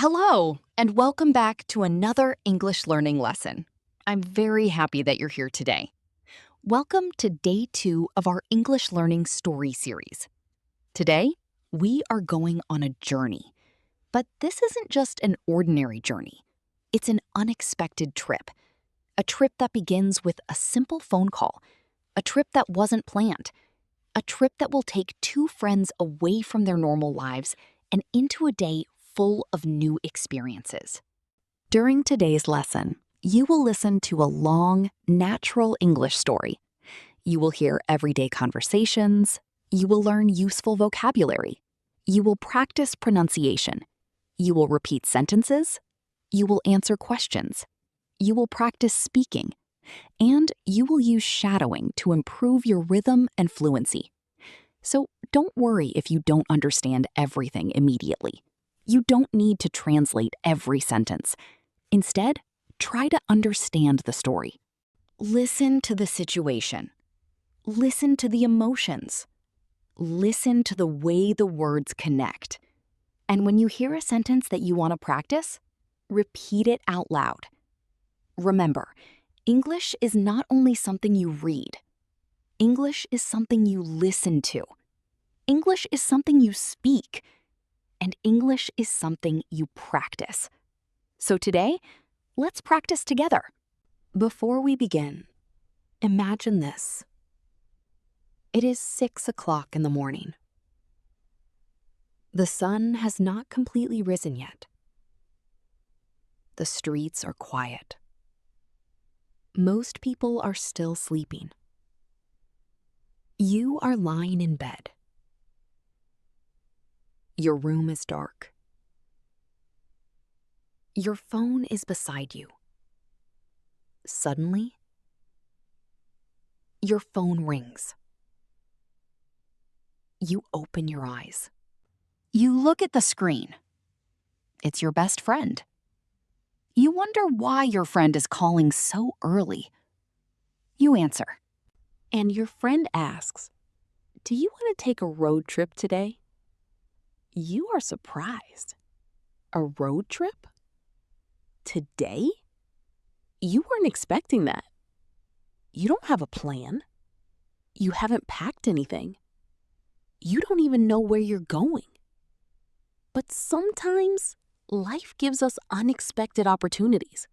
Hello, and welcome back to another English learning lesson. I'm very happy that you're here today. Welcome to day 2 of our English learning story series. Today, we are going on a journey. But this isn't just an ordinary journey. It's an unexpected trip. A trip that begins with a simple phone call. A trip that wasn't planned. A trip that will take two friends away from their normal lives and into a day full of new experiences. During today's lesson, you will listen to a long, natural English story. You will hear everyday conversations. You will learn useful vocabulary. You will practice pronunciation. You will repeat sentences. You will answer questions. You will practice speaking. And you will use shadowing to improve your rhythm and fluency. So don't worry if you don't understand everything immediately. You don't need to translate every sentence. Instead, try to understand the story. Listen to the situation. Listen to the emotions. Listen to the way the words connect. And when you hear a sentence that you want to practice, repeat it out loud. Remember, English is not only something you read. English is something you listen to. English is something you speak. And English is something you practice. So today, let's practice together. Before we begin, imagine this. It is 6 o'clock in the morning. The sun has not completely risen yet. The streets are quiet. Most people are still sleeping. You are lying in bed. Your room is dark. Your phone is beside you. Suddenly, your phone rings. You open your eyes. You look at the screen. It's your best friend. You wonder why your friend is calling so early. You answer. And your friend asks, "Do you want to take a road trip today?" You are surprised. A road trip? Today? You weren't expecting that. You don't have a plan. You haven't packed anything. You don't even know where you're going. But sometimes life gives us unexpected opportunities.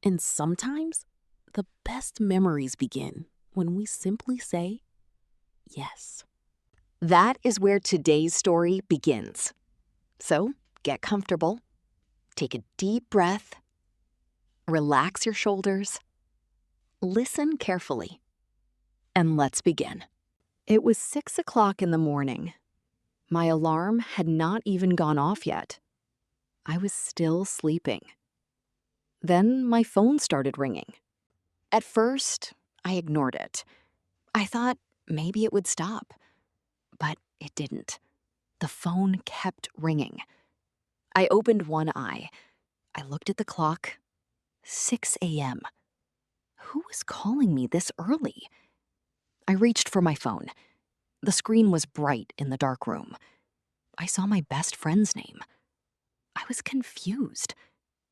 And sometimes the best memories begin when we simply say yes. That is where today's story begins. So get comfortable, take a deep breath, relax your shoulders, listen carefully, and let's begin. It was 6 o'clock in the morning. My alarm had not even gone off yet. I was still sleeping. Then my phone started ringing. At first, I ignored it. I thought maybe it would stop. But it didn't. The phone kept ringing. I opened one eye. I looked at the clock. 6 a.m. Who was calling me this early? I reached for my phone. The screen was bright in the dark room. I saw my best friend's name. I was confused.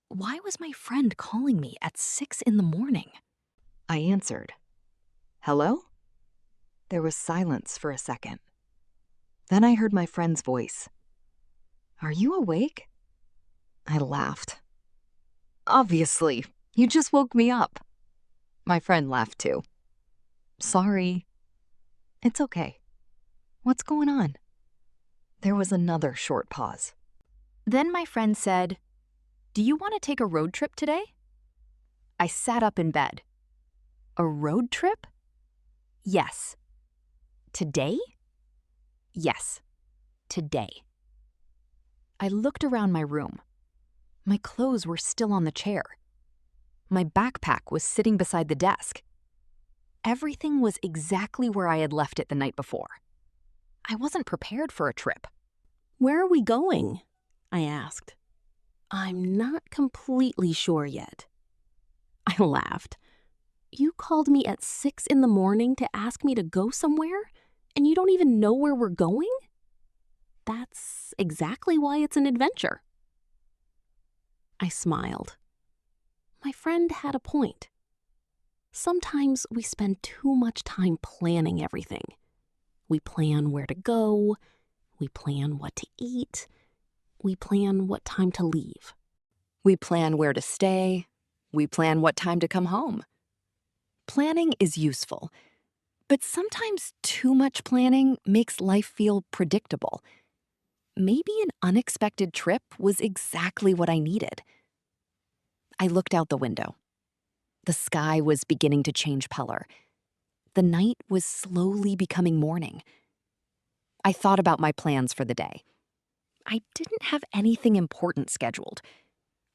Why was my friend calling me at 6 in the morning? I answered. "Hello?" There was silence for a second. Then I heard my friend's voice. "Are you awake?" I laughed. "Obviously, you just woke me up." My friend laughed too. "Sorry." "It's okay. What's going on?" There was another short pause. Then my friend said, "Do you want to take a road trip today?" I sat up in bed. A road trip? Yes. Today? Yes, today. I looked around my room. My clothes were still on the chair. My backpack was sitting beside the desk. Everything was exactly where I had left it the night before. I wasn't prepared for a trip. "Where are we going?" I asked. "I'm not completely sure yet." I laughed. "You called me at 6 in the morning to ask me to go somewhere, and you don't even know where we're going?" "That's exactly why it's an adventure." I smiled. My friend had a point. Sometimes we spend too much time planning everything. We plan where to go, we plan what to eat, we plan what time to leave. We plan where to stay. We plan what time to come home. Planning is useful, but sometimes too much planning makes life feel predictable. Maybe an unexpected trip was exactly what I needed. I looked out the window. The sky was beginning to change color. The night was slowly becoming morning. I thought about my plans for the day. I didn't have anything important scheduled.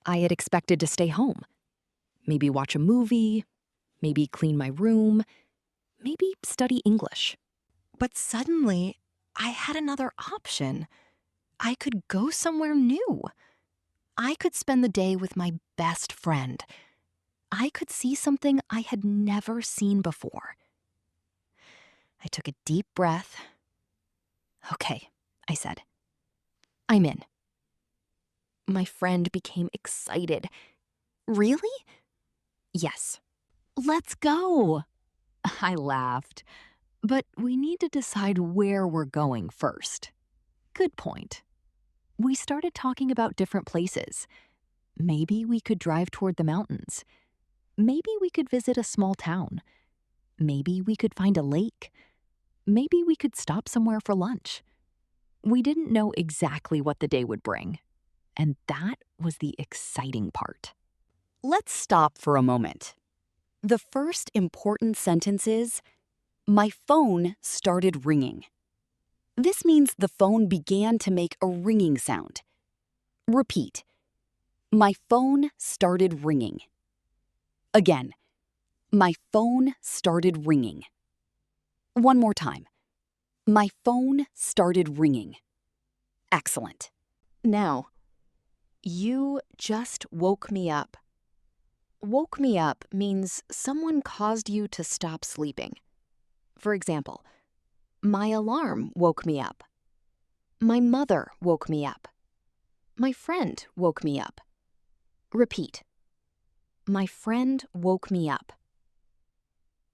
I had expected to stay home. Maybe watch a movie, maybe clean my room, maybe study English. But suddenly, I had another option. I could go somewhere new. I could spend the day with my best friend. I could see something I had never seen before. I took a deep breath. Okay, I said. I'm in. My friend became excited. Really? Yes. Let's go. I laughed. But we need to decide where we're going first. Good point. We started talking about different places. Maybe we could drive toward the mountains. Maybe we could visit a small town. Maybe we could find a lake. Maybe we could stop somewhere for lunch. We didn't know exactly what the day would bring. And that was the exciting part. Let's stop for a moment. The first important sentence is, my phone started ringing. This means the phone began to make a ringing sound. Repeat. My phone started ringing. Again. My phone started ringing. One more time. My phone started ringing. Excellent. Now, you just woke me up. Woke me up means someone caused you to stop sleeping. For example, my alarm woke me up. My mother woke me up. My friend woke me up. Repeat. My friend woke me up.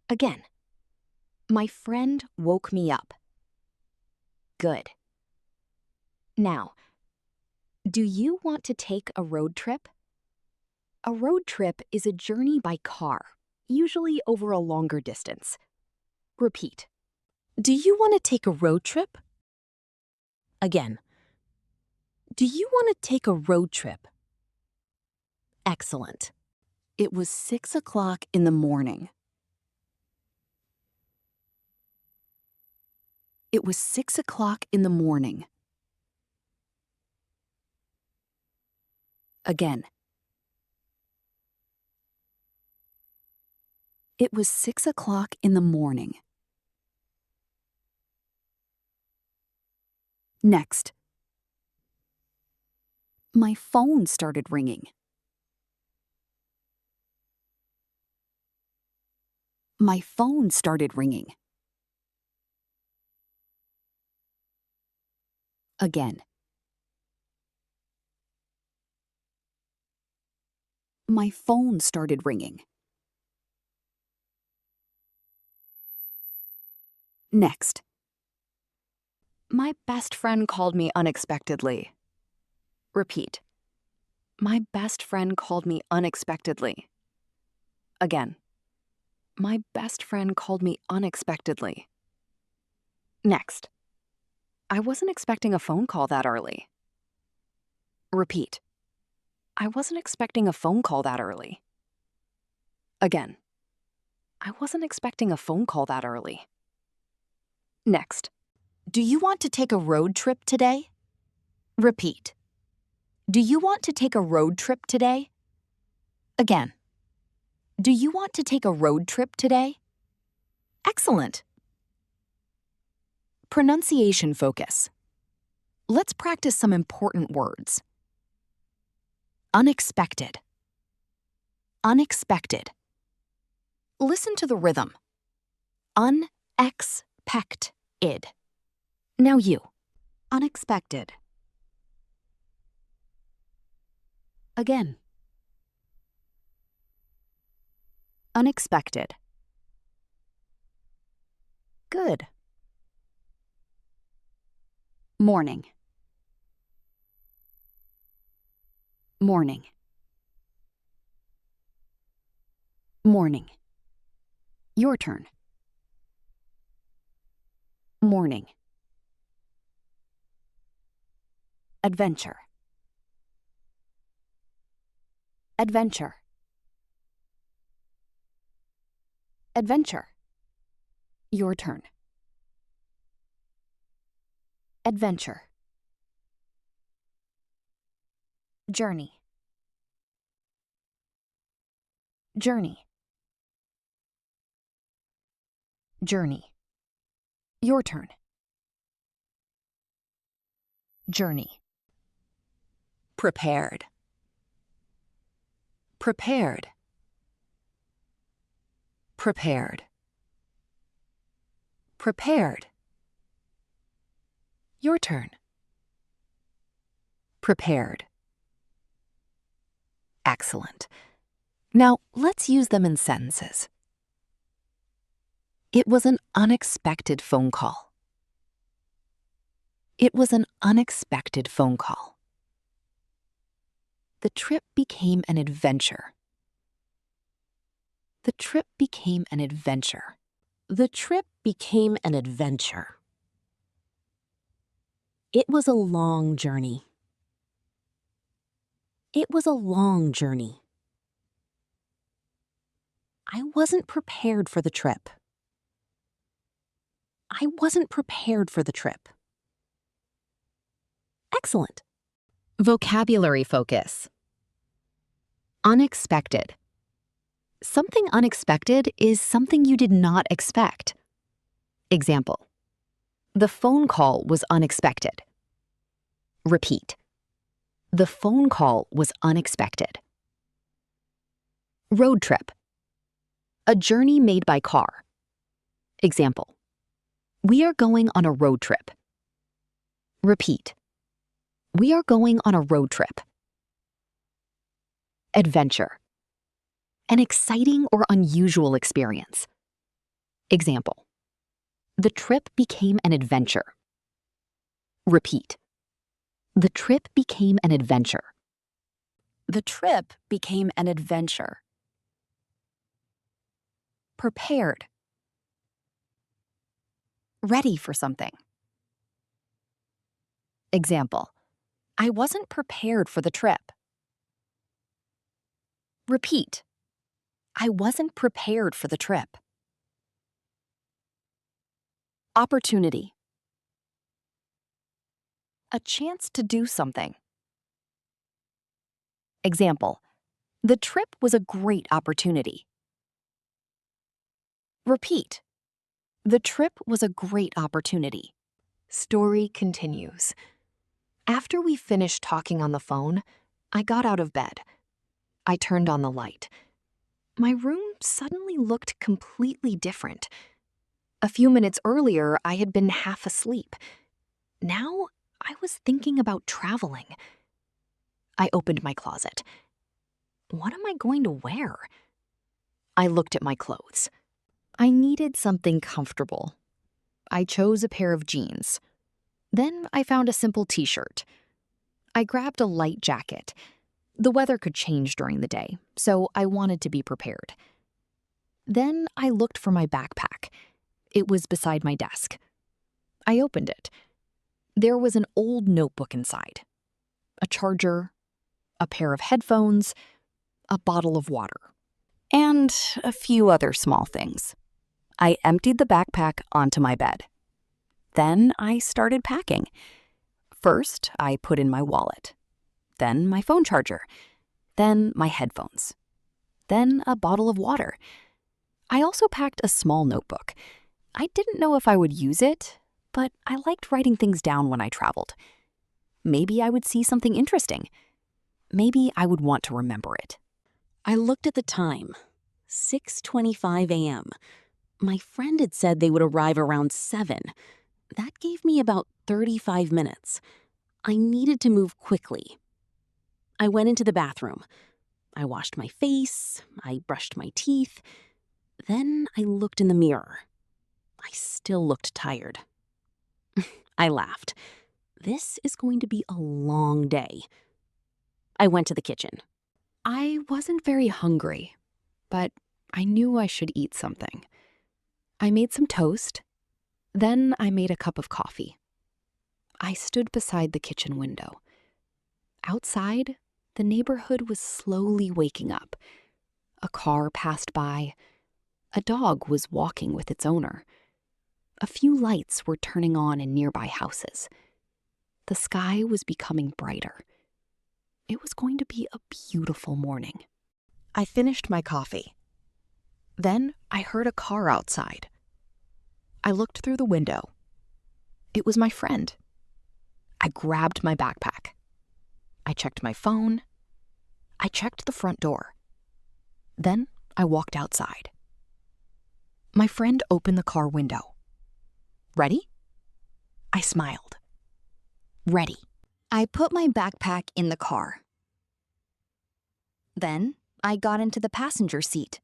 Again. My friend woke me up. Good. Now, do you want to take a road trip? A road trip is a journey by car, usually over a longer distance. Repeat. Do you want to take a road trip? Again. Do you want to take a road trip? Excellent. It was 6 o'clock in the morning. It was 6 o'clock in the morning. Again. It was 6 o'clock in the morning. Next. My phone started ringing. My phone started ringing. Again. My phone started ringing. Next. My best friend called me unexpectedly. Repeat. My best friend called me unexpectedly. Again. My best friend called me unexpectedly. Next. I wasn't expecting a phone call that early. Repeat. I wasn't expecting a phone call that early. Again. I wasn't expecting a phone call that early. Next. Do you want to take a road trip today? Repeat. Do you want to take a road trip today? Again. Do you want to take a road trip today? Excellent. Pronunciation focus. Let's practice some important words. Unexpected. Unexpected. Listen to the rhythm. Un-ex-pect-id. Now you. Unexpected. Again. Unexpected. Good. Morning. Morning. Morning. Your turn. Morning. Adventure. Adventure. Adventure. Your turn. Adventure. Journey. Journey. Journey. Your turn. Journey. Prepared. Prepared. Prepared. Prepared. Your turn. Prepared. Excellent. Now, let's use them in sentences. It was an unexpected phone call. It was an unexpected phone call. The trip became an adventure. The trip became an adventure. The trip became an adventure. It was a long journey. It was a long journey. I wasn't prepared for the trip. I wasn't prepared for the trip. Excellent. Vocabulary focus. Unexpected. Something unexpected is something you did not expect. Example: the phone call was unexpected. Repeat: the phone call was unexpected. Road trip. A journey made by car. Example: we are going on a road trip. Repeat: we are going on a road trip. Adventure. An exciting or unusual experience. Example: the trip became an adventure. Repeat: the trip became an adventure. The trip became an adventure. Prepared. Ready for something. Example: I wasn't prepared for the trip. Repeat: I wasn't prepared for the trip. Opportunity. A chance to do something. Example: the trip was a great opportunity. Repeat: the trip was a great opportunity. Story continues. After we finished talking on the phone, I got out of bed. I turned on the light. My room suddenly looked completely different. A few minutes earlier, I had been half asleep. Now, I was thinking about traveling. I opened my closet. What am I going to wear? I looked at my clothes. I needed something comfortable. I chose a pair of jeans. Then I found a simple t-shirt. I grabbed a light jacket. The weather could change during the day, so I wanted to be prepared. Then I looked for my backpack. It was beside my desk. I opened it. There was an old notebook inside, a charger, a pair of headphones, a bottle of water, and a few other small things. I emptied the backpack onto my bed. Then I started packing. First, I put in my wallet, then my phone charger, then my headphones, then a bottle of water. I also packed a small notebook. I didn't know if I would use it, but I liked writing things down when I traveled. Maybe I would see something interesting. Maybe I would want to remember it. I looked at the time, 6:25 a.m. My friend had said they would arrive around 7. That gave me about 35 minutes. I needed to move quickly. I went into the bathroom. I washed my face. I brushed my teeth. Then I looked in the mirror. I still looked tired. I laughed. This is going to be a long day. I went to the kitchen. I wasn't very hungry, but I knew I should eat something. I made some toast. Then I made a cup of coffee. I stood beside the kitchen window. Outside, the neighborhood was slowly waking up. A car passed by. A dog was walking with its owner. A few lights were turning on in nearby houses. The sky was becoming brighter. It was going to be a beautiful morning. I finished my coffee. Then I heard a car outside. I looked through the window. It was my friend. I grabbed my backpack. I checked my phone. I checked the front door. Then I walked outside. My friend opened the car window. Ready? I smiled. Ready. I put my backpack in the car. Then I got into the passenger seat.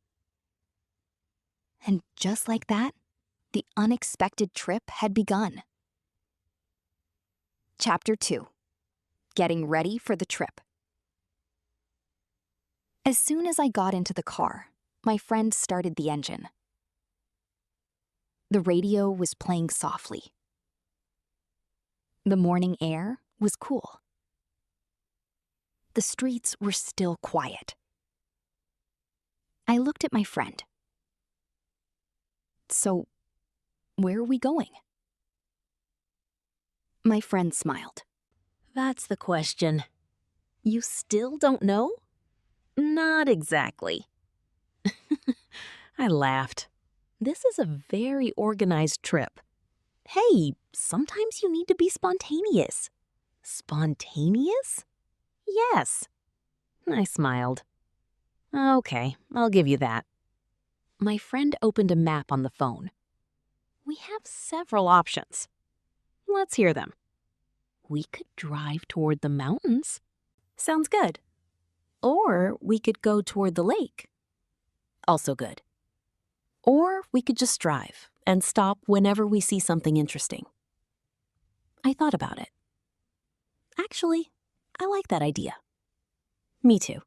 And just like that, the unexpected trip had begun. Chapter 2. Getting ready for the trip. As soon as I got into the car, my friend started the engine. The radio was playing softly. The morning air was cool. The streets were still quiet. I looked at my friend. So, where are we going? My friend smiled. That's the question. You still don't know? Not exactly. I laughed. This is a very organized trip. Hey, sometimes you need to be spontaneous. Spontaneous? Yes. I smiled. Okay, I'll give you that. My friend opened a map on the phone. We have several options. Let's hear them. We could drive toward the mountains. Sounds good. Or we could go toward the lake. Also good. Or we could just drive and stop whenever we see something interesting. I thought about it. Actually, I like that idea. Me too.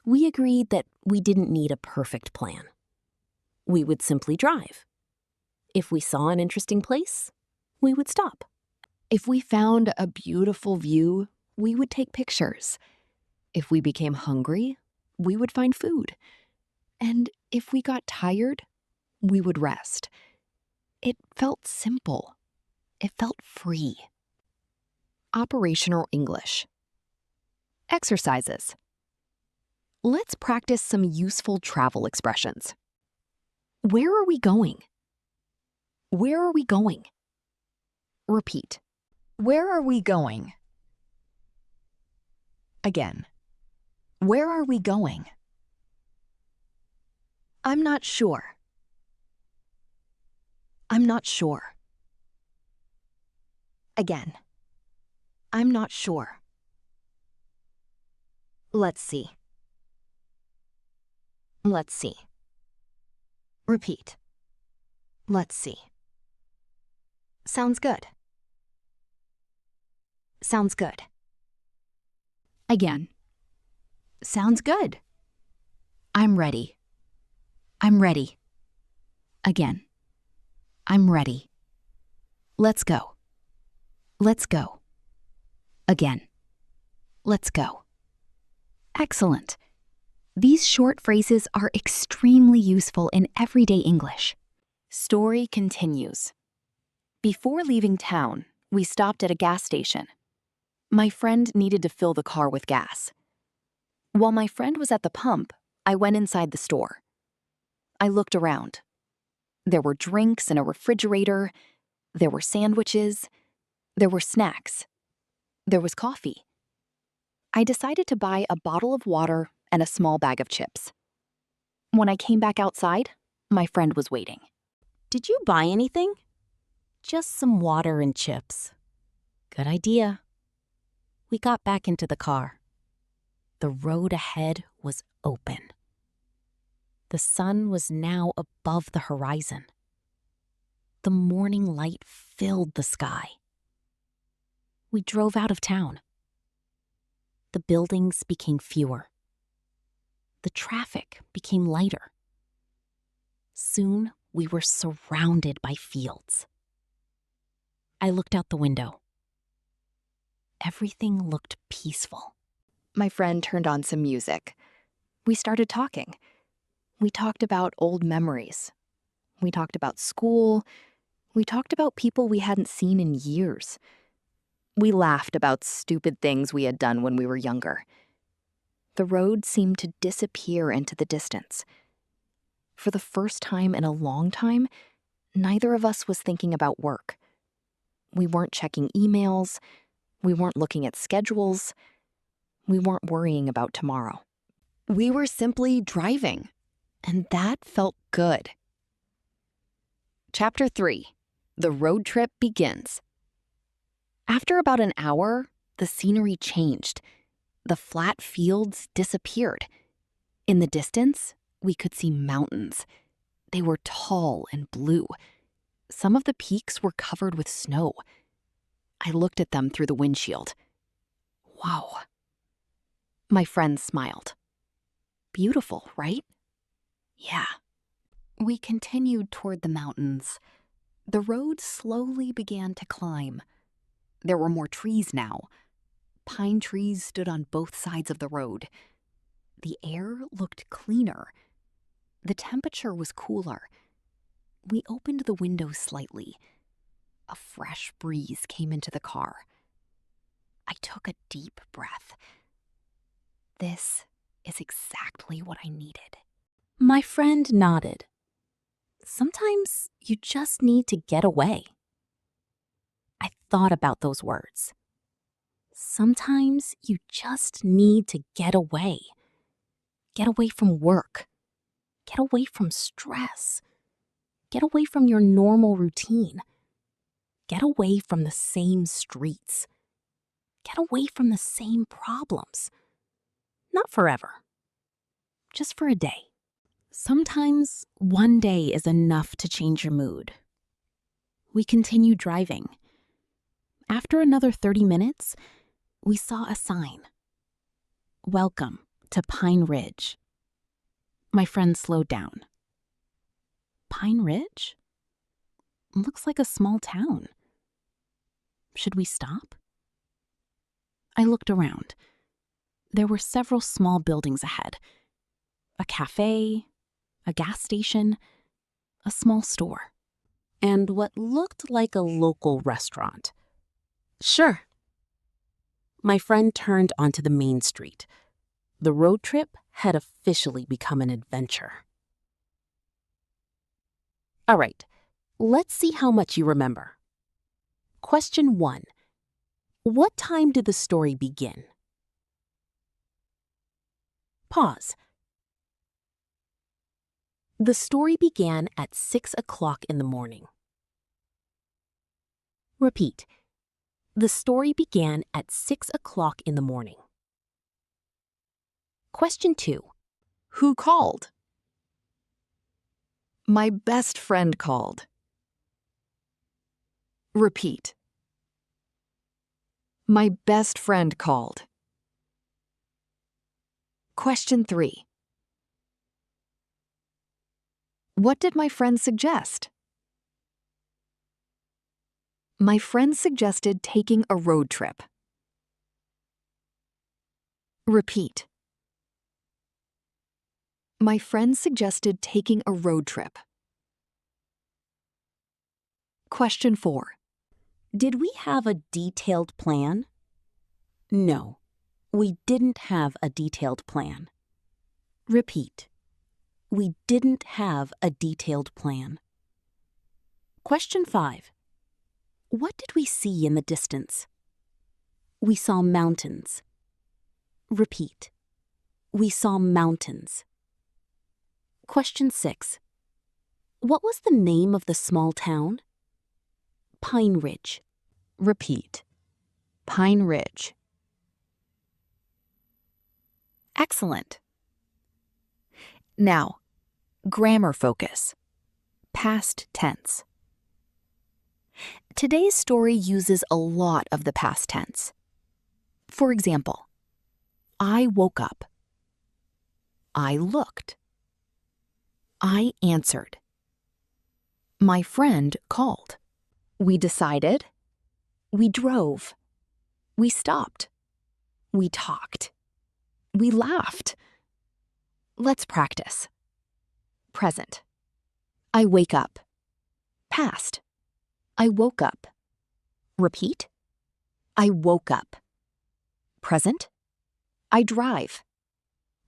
We agreed that we didn't need a perfect plan. We would simply drive. If we saw an interesting place, we would stop. If we found a beautiful view, we would take pictures. If we became hungry, we would find food. And if we got tired, we would rest. It felt simple. It felt free. Operational English. Exercises. Let's practice some useful travel expressions. Where are we going? Where are we going? Repeat. Where are we going? Again. Where are we going? I'm not sure. I'm not sure. Again. I'm not sure. Let's see. Let's see. Repeat. Let's see. Sounds good. Sounds good. Again. Sounds good. I'm ready. I'm ready. Again. I'm ready. Let's go. Let's go. Again. Let's go. Excellent. These short phrases are extremely useful in everyday English. Story continues. Before leaving town, we stopped at a gas station. My friend needed to fill the car with gas. While my friend was at the pump, I went inside the store. I looked around. There were drinks in a refrigerator. There were sandwiches. There were snacks. There was coffee. I decided to buy a bottle of water and a small bag of chips. When I came back outside, my friend was waiting. Did you buy anything? Just some water and chips. Good idea. We got back into the car. The road ahead was open. The sun was now above the horizon. The morning light filled the sky. We drove out of town. The buildings became fewer. The traffic became lighter. Soon, we were surrounded by fields. I looked out the window. Everything looked peaceful. My friend turned on some music. We started talking. We talked about old memories. We talked about school. We talked about people we hadn't seen in years. We laughed about stupid things we had done when we were younger. The road seemed to disappear into the distance. For the first time in a long time, neither of us was thinking about work. We weren't checking emails. We weren't looking at schedules. We weren't worrying about tomorrow. We were simply driving, and that felt good. Chapter 3. The road trip begins. After about an hour, the scenery changed. The flat fields disappeared. In the distance, we could see mountains. They were tall and blue. Some of the peaks were covered with snow. I looked at them through the windshield. Wow. My friend smiled. Beautiful, right? Yeah. We continued toward the mountains. The road slowly began to climb. There were more trees now. Pine trees stood on both sides of the road. The air looked cleaner. The temperature was cooler. We opened the window slightly. A fresh breeze came into the car. I took a deep breath. This is exactly what I needed. My friend nodded. Sometimes you just need to get away. I thought about those words. Sometimes you just need to get away. Get away from work. Get away from stress. Get away from your normal routine. Get away from the same streets. Get away from the same problems. Not forever. Just for a day. Sometimes one day is enough to change your mood. We continued driving. After another 30 minutes, we saw a sign. Welcome to Pine Ridge. My friend slowed down. Pine Ridge? Looks like a small town. Should we stop? I looked around. There were several small buildings ahead. A cafe, a gas station, a small store, and what looked like a local restaurant. Sure. My friend turned onto the main street. The road trip had officially become an adventure. All right, let's see how much you remember. Question 1. What time did the story begin? Pause. The story began at 6 o'clock in the morning. Repeat. The story began at 6 o'clock in the morning. Question 2. Who called? My best friend called. Repeat. My best friend called. Question 3. What did my friend suggest? My friend suggested taking a road trip. Repeat. My friend suggested taking a road trip. Question 4. Did we have a detailed plan? No, we didn't have a detailed plan. Repeat. We didn't have a detailed plan. Question 5. What did we see in the distance? We saw mountains. Repeat. We saw mountains. Question 6. What was the name of the small town? Pine Ridge. Repeat. Pine Ridge. Excellent. Now, grammar focus. Past tense. Today's story uses a lot of the past tense. For example, I woke up. I looked. I answered. My friend called. We decided. We drove. We stopped. We talked. We laughed. Let's practice. Present. I wake up. Past. I woke up. Repeat. I woke up. Present. I drive.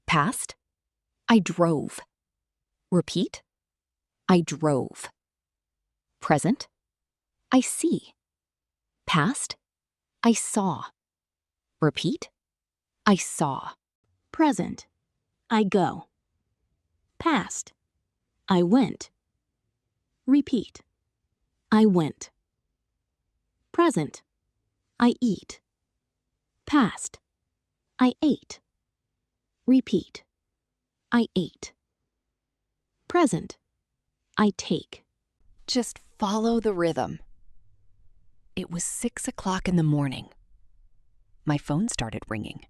Past. I drove. Repeat. I drove. Present. I see. Past. I saw. Repeat. I saw. Present. I go. Past. I went. Repeat. I went. Present. I eat. Past. I ate. Repeat. I ate. Present. I take. Just follow the rhythm. It was 6 o'clock in the morning. My phone started ringing.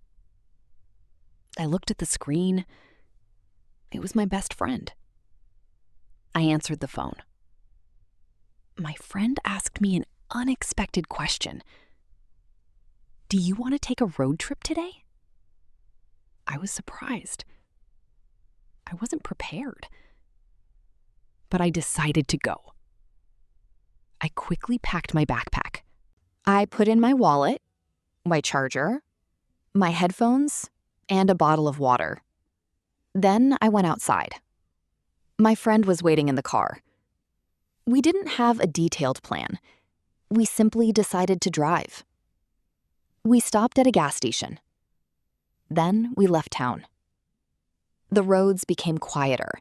I looked at the screen. It was my best friend. I answered the phone. My friend asked me an unexpected question. Do you want to take a road trip today? I was surprised. I wasn't prepared. But I decided to go. I quickly packed my backpack. I put in my wallet, my charger, my headphones, and a bottle of water. Then I went outside. My friend was waiting in the car. We didn't have a detailed plan. We simply decided to drive. We stopped at a gas station. Then we left town. The roads became quieter.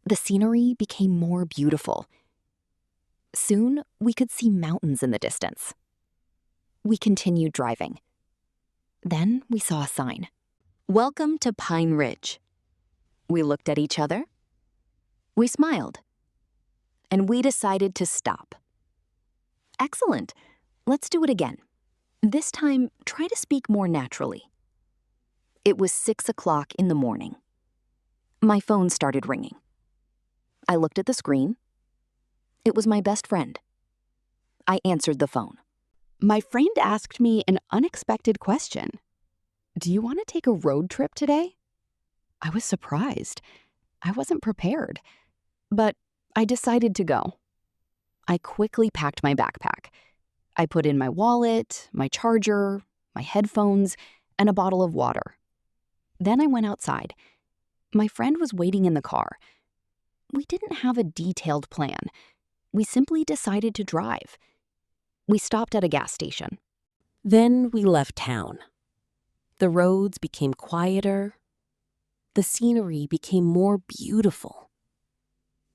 The scenery became more beautiful. Soon, we could see mountains in the distance. We continued driving. Then we saw a sign. Welcome to Pine Ridge. We looked at each other. We smiled. And we decided to stop. Excellent. Let's do it again. This time, try to speak more naturally. It was 6 o'clock in the morning. My phone started ringing. I looked at the screen. It was my best friend. I answered the phone. My friend asked me an unexpected question. Do you want to take a road trip today? I was surprised. I wasn't prepared. But I decided to go. I quickly packed my backpack. I put in my wallet, my charger, my headphones, and a bottle of water. Then I went outside. My friend was waiting in the car. We didn't have a detailed plan. We simply decided to drive. We stopped at a gas station. Then we left town. The roads became quieter. The scenery became more beautiful.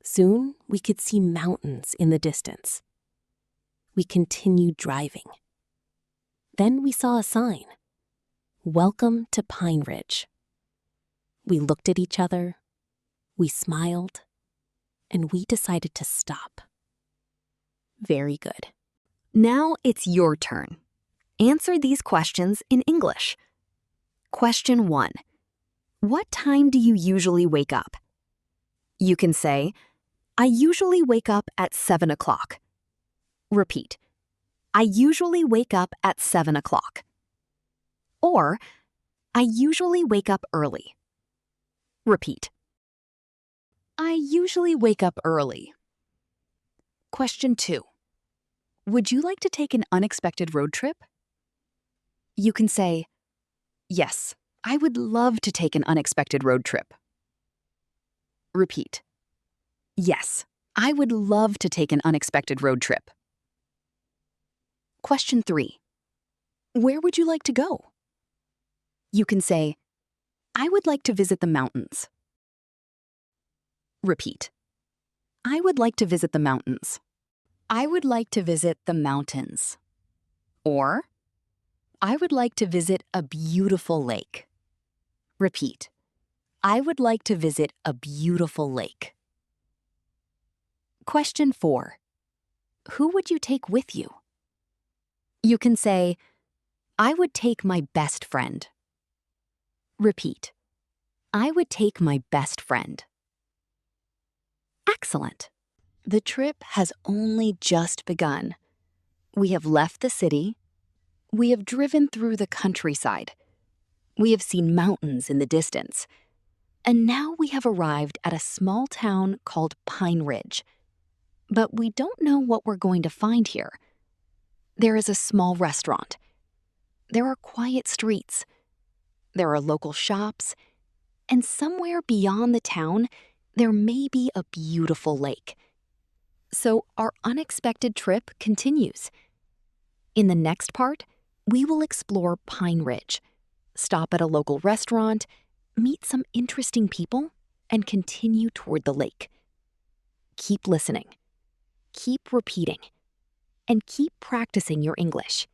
Soon, we could see mountains in the distance. We continued driving. Then we saw a sign. Welcome to Pine Ridge. We looked at each other. We smiled. And we decided to stop. Very good. Now it's your turn. Answer these questions in English. Question 1. What time do you usually wake up? You can say, I usually wake up at 7 o'clock. Repeat. I usually wake up at 7 o'clock. Or, I usually wake up early. Repeat. I usually wake up early. Question 2. Would you like to take an unexpected road trip? You can say, yes, I would love to take an unexpected road trip. Repeat. Yes, I would love to take an unexpected road trip. Question 3. Where would you like to go? You can say, I would like to visit the mountains. Repeat. I would like to visit the mountains. I would like to visit the mountains. Or, I would like to visit a beautiful lake. Repeat. I would like to visit a beautiful lake. Question 4. Who would you take with you? You can say, I would take my best friend. Repeat. I would take my best friend. Excellent. The trip has only just begun. We have left the city. We have driven through the countryside. We have seen mountains in the distance. And now we have arrived at a small town called Pine Ridge. But we don't know what we're going to find here. There is a small restaurant. There are quiet streets. There are local shops. And somewhere beyond the town, there may be a beautiful lake. So our unexpected trip continues. In the next part, we will explore Pine Ridge, stop at a local restaurant, meet some interesting people, and continue toward the lake. Keep listening, keep repeating, and keep practicing your English.